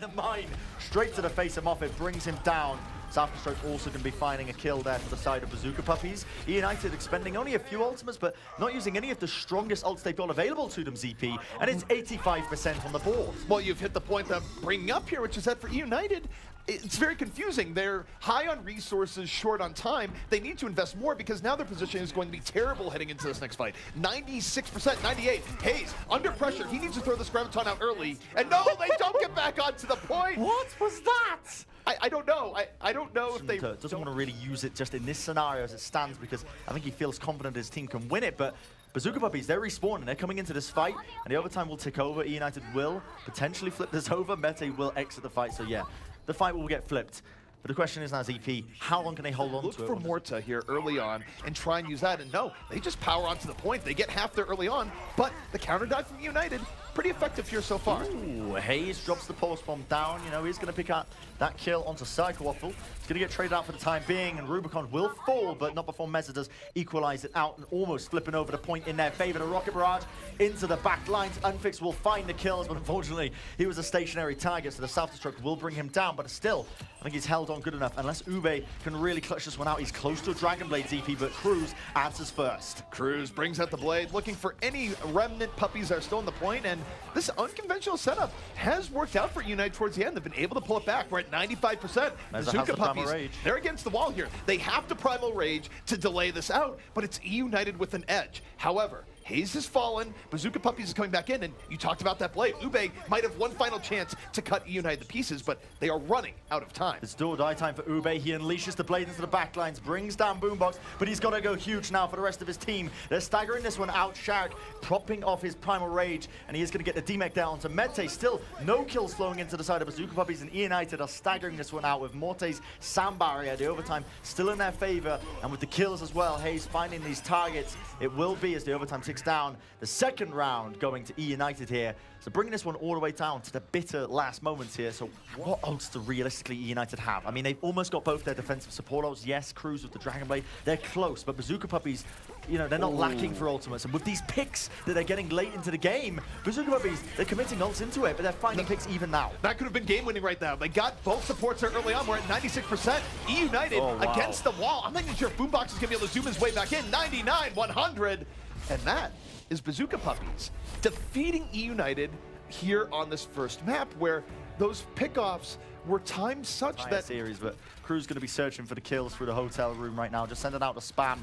the mine straight to the face of Moffett, brings him down. Southstroke also going to be finding a kill there for the side of Bazooka Puppies. eUnited expending only a few ultimates, but not using any of the strongest ults they've got available to them, ZP, and it's 85% on the board. Well, you've hit the point that I'm bringing up here, which is that for eUnited, it's very confusing. They're high on resources, short on time. They need to invest more because now their position is going to be terrible heading into this next fight. 96%, 98. Hayes, under pressure. He needs to throw this Graviton out early. And no, they don't get back onto the point. What was that? I don't know. I don't know if they doesn't want to really use it just in this scenario as it stands, because I think he feels confident his team can win it. But Bazooka Puppies, they're respawning. They're coming into this fight, and the overtime will tick over. eUnited will potentially flip this over. Mete will exit the fight. So yeah, the fight will get flipped. But the question is now, ZP, how long can they hold on to it? Look for Morta here early on and try and use that. And no, they just power onto the point. They get half there early on, but the counter dive from eUnited, pretty effective here so far. Ooh, Hayes drops the pulse bomb down. You know, he's going to pick up that kill onto Psycho Waffle. He's going to get traded out for the time being, and Rubicon will fall, but not before Meza does equalize it out and almost flipping over the point in their favor. The Rocket Barrage into the back lines. uNKOE will find the kills, but unfortunately, he was a stationary target, so the Self-Destruct will bring him down, but still, I think he's held on good enough. Unless Ube can really clutch this one out, he's close to a Dragon Blade ZP, but Kruise answers first. Kruise brings out the blade, looking for any remnant puppies that are still on the point, and this unconventional setup has worked out for eUnited towards the end. They've been able to pull it back. We're at 95%. Bazooka Puppies, they're against the wall here. They have to Primal Rage to delay this out, but it's eUnited with an edge. However, Hayes has fallen, Bazooka Puppies is coming back in, and you talked about that blade. Ube might have one final chance to cut eUnited to pieces, but they are running out of time. It's do or die time for Ube. He unleashes the blade into the backlines, brings down Boombox, but he's got to go huge now for the rest of his team. They're staggering this one out. Shark propping off his Primal Rage, and he is going to get the D-Mech down onto Mete. Still no kills flowing into the side of Bazooka Puppies, and eUnited are staggering this one out with Morte's sound barrier. The overtime still in their favor, and with the kills as well, Hayes finding these targets. It will be, as the overtime ticks down, the second round going to eUnited here. So bringing this one all the way down to the bitter last moments here. So what ults do realistically eUnited have? I mean, they've almost got both their defensive support ults. Yes, Kruise with the Dragon Blade, they're close, but Bazooka Puppies, you know, they're not lacking for ultimates. And with these picks that they're getting late into the game, Bazooka Puppies, they're committing ults into it, but they're finding picks even now. That could have been game-winning right now. They got both supports there early on. We're at 96%. eUnited against the wall. I'm not even sure if Boombox is going to be able to zoom his way back in. 99, 100. And that is Bazooka Puppies defeating eUnited here on this first map, where those pickoffs were timed such that series, but Kruise going to be searching for the kills through the hotel room right now, just sending out the spam,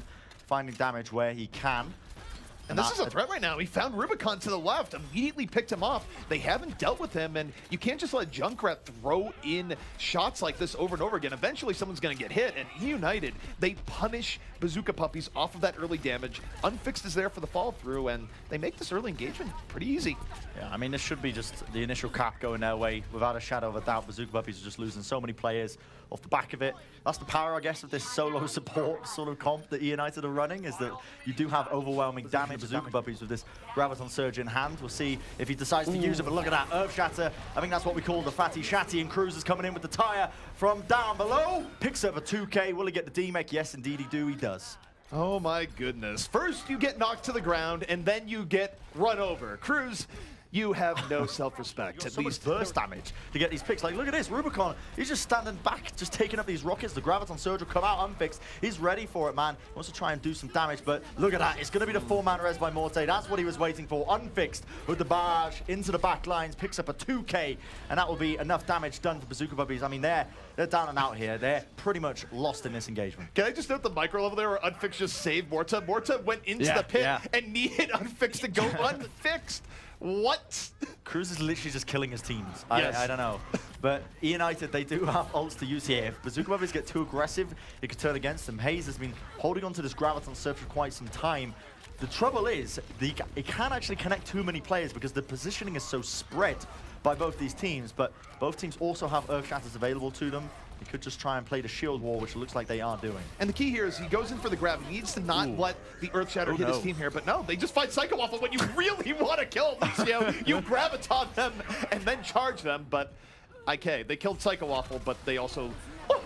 finding damage where he can. And this is a threat right now. He found Rubicon to the left, immediately picked him off. They haven't dealt with him, and you can't just let Junkrat throw in shots like this over and over again. Eventually, someone's going to get hit, and eUnited, they punish Bazooka Puppies off of that early damage. Unfixed is there for the fall-through, and they make this early engagement pretty easy. Yeah, I mean, this should be just the initial cap going their way. Without a shadow of a doubt, Bazooka Puppies are just losing so many players off the back of it. That's the power, I guess, of this solo support sort of comp that eUnited are running, is that you do have overwhelming damage. Bazooka Puppies with this Graviton Surge in hand. We'll see if he decides to use it, but look at that, Earth Shatter. I think that's what we call the Fatty Shatty, and Kruise is coming in with the tire from down below. Picks up a 2K. Will he get the D-Mech? Yes, indeed he do. He does. Oh my goodness. First you get knocked to the ground, and then you get run over. Kruise, you have no self-respect. At least burst damage to get these picks. Like, look at this, Rubicon, he's just standing back, just taking up these rockets. The Graviton Surge will come out unfixed. He's ready for it, man. He wants to try and do some damage, but look at that. It's going to be the 4-man res by Morte. That's what he was waiting for. Unfixed with the barrage into the back lines, picks up a 2K, and that will be enough damage done for Bazooka Puppies. I mean, they're down and out here. They're pretty much lost in this engagement. Can I just note the micro level there where Unfixed just saved Morta? Morta went into the pit and needed Unfixed to go unfixed. What? Kruise is literally just killing his teams. Yes. I don't know. But eUnited, they do have ults to use here. If Bazooka Puppies get too aggressive, it could turn against them. Hayes has been holding on to this Graviton Surge for quite some time. The trouble is, it can't actually connect too many players because the positioning is so spread by both these teams, but both teams also have Earth Shatters available to them. They could just try and play the shield wall, which it looks like they are doing. And the key here is he goes in for the grab. He needs to not let the Earth Shatter hit his team here, but no, they just find Psycho Waffle. When you really want to kill them, you graviton them and then charge them, but okay, they killed Psycho Waffle, but they also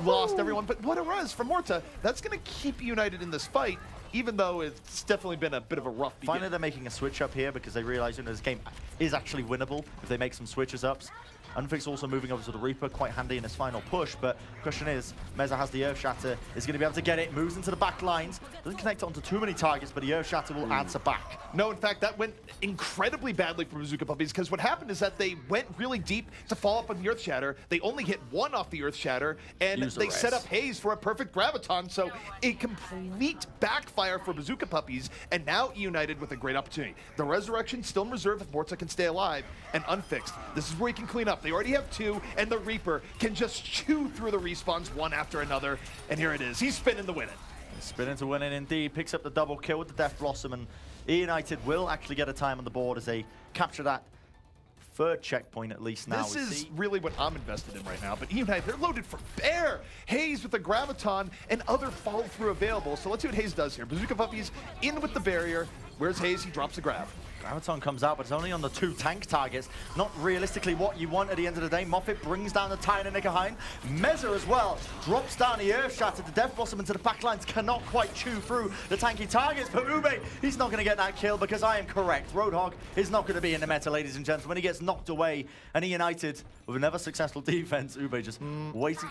lost everyone. But what a res from Morta. That's going to keep eUnited in this fight, even though it's definitely been a bit of a rough beginning. Finally, they're making a switch up here because they realize this game is actually winnable if they make some switches ups. uNKOE also moving over to the Reaper, quite handy in his final push, but the question is, Meza has the Earth Shatter, is going to be able to get it, moves into the back lines, doesn't connect onto too many targets, but the Earth Shatter will answer back. No, in fact, that went incredibly badly for Bazooka Puppies, because what happened is that they went really deep to follow up on the Earth Shatter. They only hit one off the Earth Shatter, and they set up FaZe for a perfect Graviton, so a complete backfire for Bazooka Puppies, and now eUnited with a great opportunity. The Resurrection still in reserve if Mortza can stay alive, and unfixed. This is where he can clean up. They already have two, and the Reaper can just chew through the respawns one after another, and here it is. He's spinning to win it. Spinning to win it indeed, picks up the double kill with the Death Blossom, and eUnited will actually get a time on the board as they capture that third checkpoint at least now. This is really what I'm invested in right now, but eUnited, they're loaded for bear. Hayes with the Graviton and other follow-through available, so let's see what Hayes does here. Bazooka Puppies in with the barrier. Where's Hayes? He drops the Grav. Graviton comes out, but it's only on the 2 tank targets. Not realistically what you want at the end of the day. Moffett brings down the Tyrannicaheim. Meza as well drops down the Earth Shatter. The Death Blossom into the backlines cannot quite chew through the tanky targets, but Ube, he's not going to get that kill because I am correct. Roadhog is not going to be in the meta, ladies and gentlemen. He gets knocked away, and eUnited, with a never successful defense, Ube just waiting.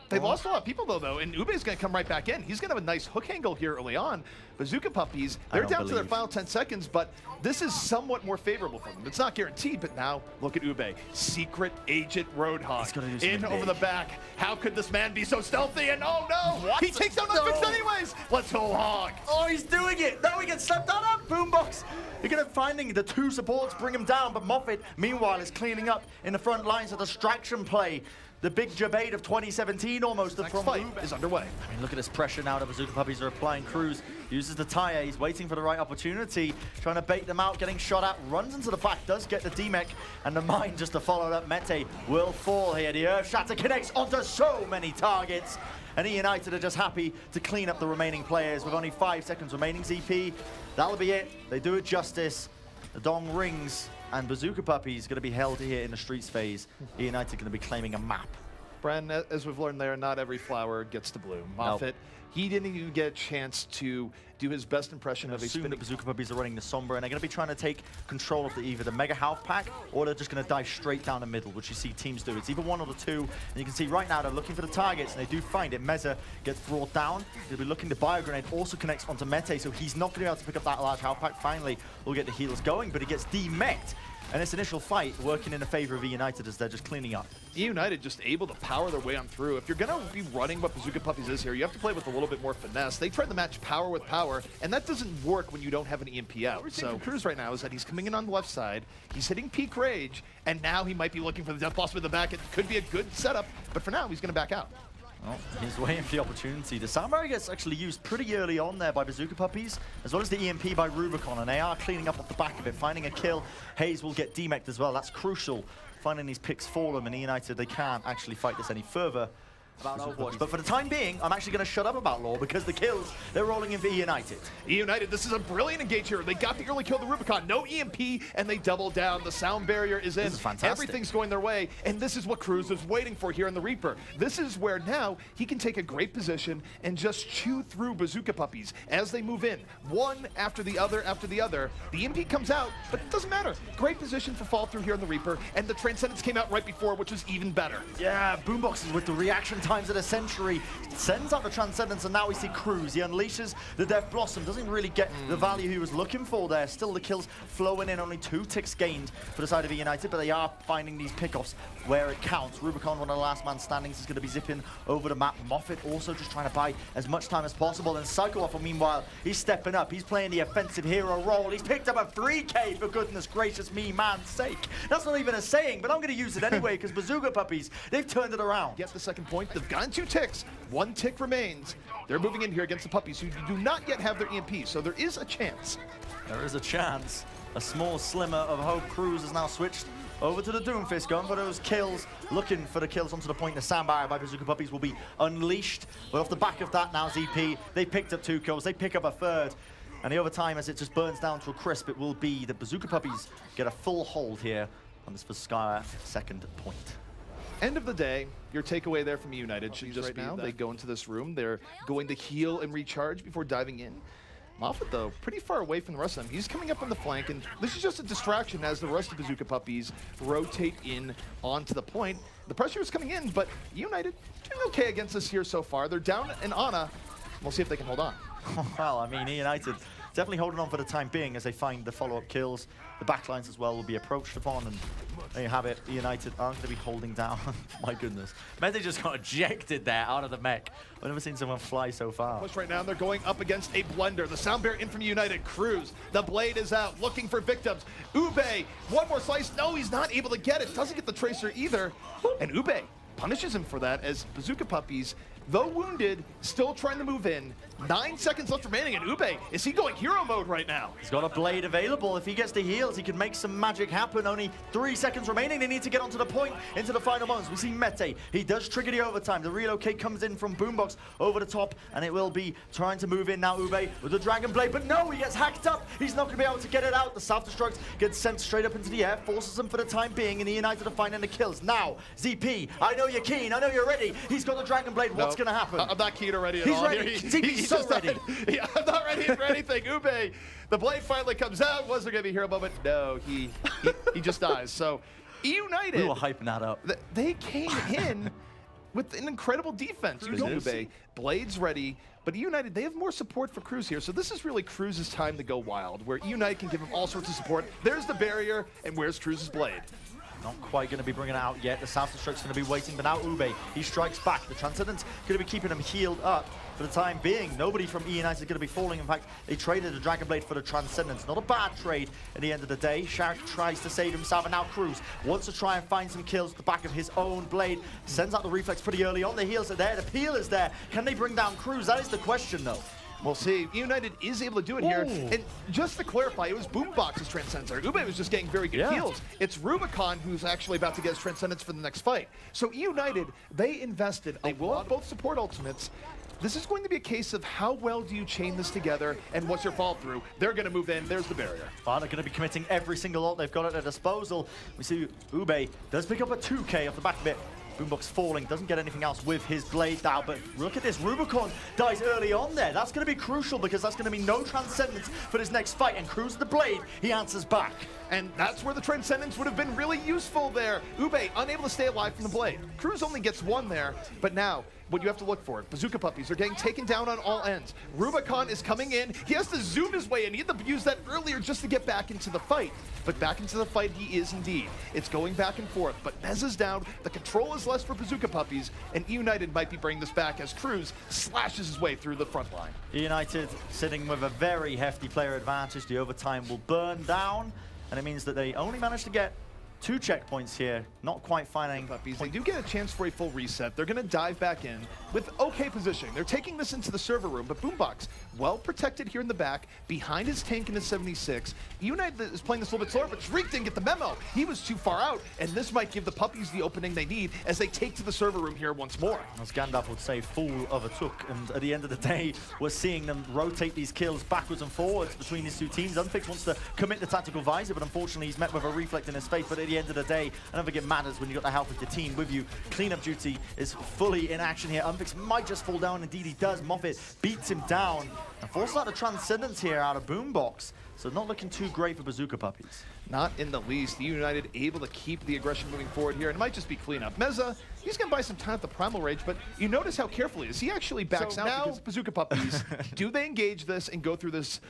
They lost a lot of people, though, and Ube's going to come right back in. He's going to have a nice hook angle here early on. Bazooka Puppies, they're down to their final 10 seconds, but this is somewhat more favorable for them. It's not guaranteed, but now look at Ube. Secret Agent Roadhog in over the back. How could this man be so stealthy? And oh no, he takes down unfixed anyways. Let's whole hog. Oh, he's doing it. No, he gets slapped down on Boombox. You're going to finding the 2 supports bring him down, but Moffett, meanwhile, is cleaning up in the front lines of distraction play. The big debate of 2017 almost from fight is underway. I mean, look at this pressure now that Bazooka Puppies are applying. Kruise uses the tire, he's waiting for the right opportunity, trying to bait them out, getting shot at, runs into the back, does get the DMEC, and the mine just to follow that. Mete will fall here. The Earth Shatter connects onto so many targets, and eUnited are just happy to clean up the remaining players with only 5 seconds remaining. ZP, that'll be it. They do it justice. The dong rings, and Bazooka Puppies going to be held here in the streets phase. eUnited going to be claiming a map. Bren, as we've learned there, not every flower gets to bloom. Moffett, he didn't even get a chance to do his best impression of a spinning. Bazooka Puppies are running the Sombra, and they're going to be trying to take control of either the Mega Health Pack, or they're just going to dive straight down the middle, which you see teams do. It's either one or the 2, and you can see right now they're looking for the targets, and they do find it. Meza gets brought down. He'll be looking. The Bio Grenade also connects onto Mete, so he's not going to be able to pick up that large Health Pack. Finally, we'll get the healers going, but he gets demeched. And this initial fight working in the favor of eUnited as they're just cleaning up. eUnited just able to power their way on through. If you're going to be running what Bazooka Puppies is here, you have to play with a little bit more finesse. They try to match power with power, and that doesn't work when you don't have an EMP out. What we're seeing from Kruise right now is that he's coming in on the left side, he's hitting peak rage, and now he might be looking for the Death Blossom in the back. It could be a good setup, but for now, he's going to back out. Well, he's waiting for the opportunity. The Soundbarrier gets actually used pretty early on there by Bazooka Puppies, as well as the EMP by Rubicon, and they are cleaning up off the back of it, finding a kill. Hayes will get demeched as well. That's crucial, finding these picks for them, and eUnited, they can't actually fight this any further about Overwatch. But for the time being, I'm actually going to shut up about lore, because the kills, they're rolling in for eUnited. eUnited, this is a brilliant engage here. They got the early kill, the Rubicon, no EMP, and they double down. The sound barrier is in. This is fantastic. Everything's going their way, and this is what Kruise was waiting for here in the Reaper. This is where now he can take a great position and just chew through Bazooka Puppies as they move in, one after the other after the other. The EMP comes out, but it doesn't matter. Great position for fall through here in the Reaper, and the Transcendence came out right before, which was even better. Yeah, Boombox is with the reaction times of the century, sends out the Transcendence, and now we see Kruise. He unleashes the Death Blossom, doesn't really get the value he was looking for there. Still the kills flowing in, only 2 ticks gained for the side of eUnited, but they are finding these pickoffs where it counts. Rubicon, one of the last man standings, is going to be zipping over the map. Moffett also just trying to buy as much time as possible, and Psycho Waffle, meanwhile, he's stepping up. He's playing the offensive hero role. He's picked up a 3K, for goodness gracious me, man's sake. That's not even a saying, but I'm going to use it anyway, because Bazooka Puppies, they've turned it around. Get the second point. They've gotten 2 ticks. 1 tick remains. They're moving in here against the Puppies, who do not yet have their EMP, so there is a chance. There is a chance. A small slimmer of hope. Kruise has now switched over to the Doomfist, going for those kills, looking for the kills onto the point. The sound barrier by Bazooka Puppies will be unleashed. But off the back of that now, ZP, they picked up 2 kills. They pick up a 3rd. And the overtime, as it just burns down to a crisp, it will be the Bazooka Puppies get a full hold here on this Vizcaya second point. End of the day, your takeaway there from eUnited should just be now. They go into this room. They're going to heal and recharge before diving in. Moffat, though, pretty far away from the rest of them. He's coming up on the flank, and this is just a distraction as the rest of Bazooka Puppies rotate in onto the point. The pressure is coming in, but eUnited doing okay against us here so far. They're down an Ana. We'll see if they can hold on. Well, I mean, eUnited definitely holding on for the time being as they find the follow-up kills. The backlines as well will be approached upon, and there you have it. eUnited aren't going to be holding down. My goodness. Mete just got ejected there out of the mech. I've never seen someone fly so far. Push right now, they're going up against a blender. The sound bearer in from eUnited. Kruise, the blade is out, looking for victims. Ube, one more slice. No, he's not able to get it. Doesn't get the tracer either. And Ube punishes him for that as Bazooka Puppies, though wounded, still trying to move in. 9 seconds left remaining, and Ube, is he going hero mode right now? He's got a blade available. If he gets the heals, he can make some magic happen. Only 3 seconds remaining. They need to get onto the point into the final moments. We see Mete. He does trigger the overtime. The relocate comes in from Boombox over the top, and it will be trying to move in now. Ube with the Dragon Blade, but no, he gets hacked up. He's not going to be able to get it out. The self-destruct gets sent straight up into the air, forces him for the time being, and eUnited are finding the kills. Now, ZP, I know you're keen. I know you're ready. He's got the Dragon Blade. What's going to happen? I'm not keen already at He's all. ready. ZP's so ready. Yeah, I'm not ready for anything. Ube, the blade finally comes out. Was there going to be a hero moment? No, he just dies. So, eUnited. We were hyping that up. They came in with an incredible defense. Ube, blades ready. But eUnited, they have more support for Kruise here. So this is really Kruise's time to go wild, where eUnited can give him all sorts of support. There's the barrier, and where's Kruise's blade? Not quite going to be bringing it out yet. The self-destruct's going to be waiting, but now Ube, he strikes back. The Transcendent's going to be keeping him healed up for the time being. Nobody from eUnited is going to be falling. In fact, they traded the Dragon Blade for the Transcendence. Not a bad trade at the end of the day. Shark tries to save himself, and now Kruise wants to try and find some kills at the back of his own blade. Sends out the reflex pretty early on. The heals are there. The peel is there. Can they bring down Kruise? That is the question, though. We'll see. eUnited is able to do it here. And just to clarify, it was Boombox's Transcendence. Ube was just getting very good heals. It's Rubicon who's actually about to get his Transcendence for the next fight. So eUnited, they invested. They will have both support ultimates. This is going to be a case of how well do you chain this together and what's your fall through. They're going to move in. There's the barrier. Well, they're going to be committing every single ult they've got at their disposal. We see Ube does pick up a 2K off the back of it. Boombox falling, doesn't get anything else with his blade now, but look at this, Rubicon dies early on there. That's going to be crucial because that's going to be no Transcendence for this next fight, and Kruise the blade, he answers back. And that's where the Transcendence would have been really useful there. Ube unable to stay alive from the blade. Kruise only gets one there, but now what you have to look for, Bazooka Puppies are getting taken down on all ends. Rubicon is coming in. He has to zoom his way in. He had to use that earlier just to get back into the fight. But back into the fight he is indeed. It's going back and forth, but Bez is down. The control is less for Bazooka Puppies, and eUnited might be bringing this back as Kruise slashes his way through the front line. eUnited sitting with a very hefty player advantage. The overtime will burn down, and it means that they only managed to get 2 checkpoints here, not quite finding Puppies. They do get a chance for a full reset. They're going to dive back in with okay positioning. They're taking this into the server room, but Boombox, well protected here in the back, behind his tank in his 76. eUnited is playing this a little bit slower, but Shriek didn't get the memo. He was too far out, and this might give the Puppies the opening they need as they take to the server room here once more. As Gandalf would say, fool of a took, and at the end of the day, we're seeing them rotate these kills backwards and forwards between these two teams. uNKOE wants to commit the tactical visor, but unfortunately he's met with a reflect in his face, but at the end of the day, I don't think it matters when you've got the health of the team with you. Cleanup duty is fully in action here. uNKOE might just fall down, indeed he does. Moffat beats him down and forces out the Transcendence here out of Boombox. So not looking too great for Bazooka Puppies. Not in the least. eUnited able to keep the aggression moving forward here, and it might just be cleanup. Meza, he's going to buy some time at the Primal Rage, but you notice how carefully he actually backs out because Bazooka Puppies, do they engage this and go through this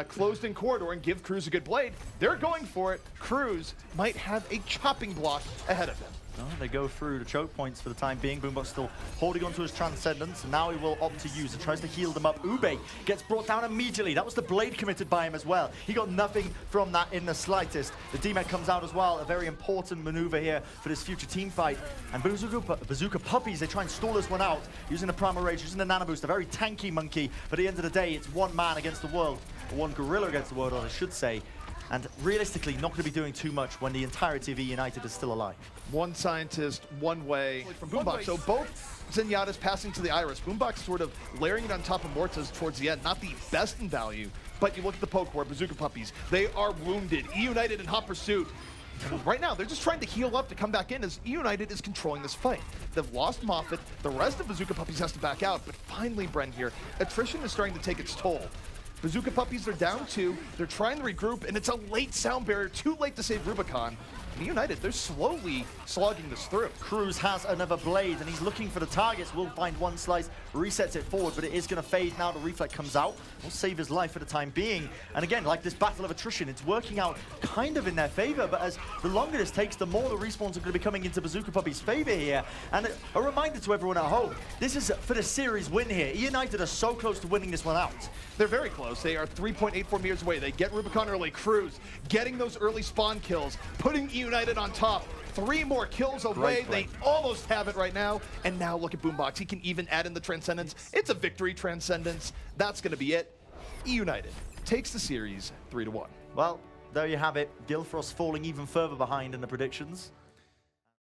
closed-in corridor and give Kruise a good blade? They're going for it. Kruise might have a chopping block ahead of him. Oh, they go through the choke points for the time being. Boombox still holding onto his Transcendence, and now he will opt to use it. Tries to heal them up. Ube gets brought down immediately. That was the blade committed by him as well. He got nothing from that in the slightest. The D-Mech comes out as well. A very important maneuver here for this future team fight. And Bazooka Puppies, they try and stall this one out using the Primal Rage, using the Nano Boost. A very tanky Monkey, but at the end of the day, it's one man against the world. Or one gorilla against the world, I should say. And realistically, not going to be doing too much when the entirety of eUnited is still alive. One scientist, one way from Boombox. So both Zenyatta's passing to the Iris. Boombox sort of layering it on top of Immortals towards the end. Not the best in value, but you look at the poke where Bazooka Puppies, they are wounded. eUnited in hot pursuit. Right now, they're just trying to heal up to come back in as eUnited is controlling this fight. They've lost Moffat. The rest of Bazooka Puppies has to back out, but finally, Bren here, attrition is starting to take its toll. Bazooka Puppies are down 2. They're trying to regroup, and it's a late sound barrier, too late to save Rubicon. And eUnited, they're slowly slogging this through. Kruise has another blade, and he's looking for the targets. Will find one slice, resets it forward, but it is going to fade now. The reflect comes out. Will save his life for the time being. And again, like this battle of attrition, it's working out kind of in their favor, but as the longer this takes, the more the respawns are going to be coming into Bazooka Puppy's favor here. And a reminder to everyone at home, this is for the series win here. eUnited are so close to winning this one out. They're very close. They are 3.84 meters away. They get Rubicon early. Kruise getting those early spawn kills, putting eUnited on top. 3 more kills away. They almost have it right now. And now look at Boombox. He can even add in the Transcendence. It's a victory Transcendence. That's going to be it. eUnited takes the series 3-1. Well, there you have it. Gilfrost falling even further behind in the predictions.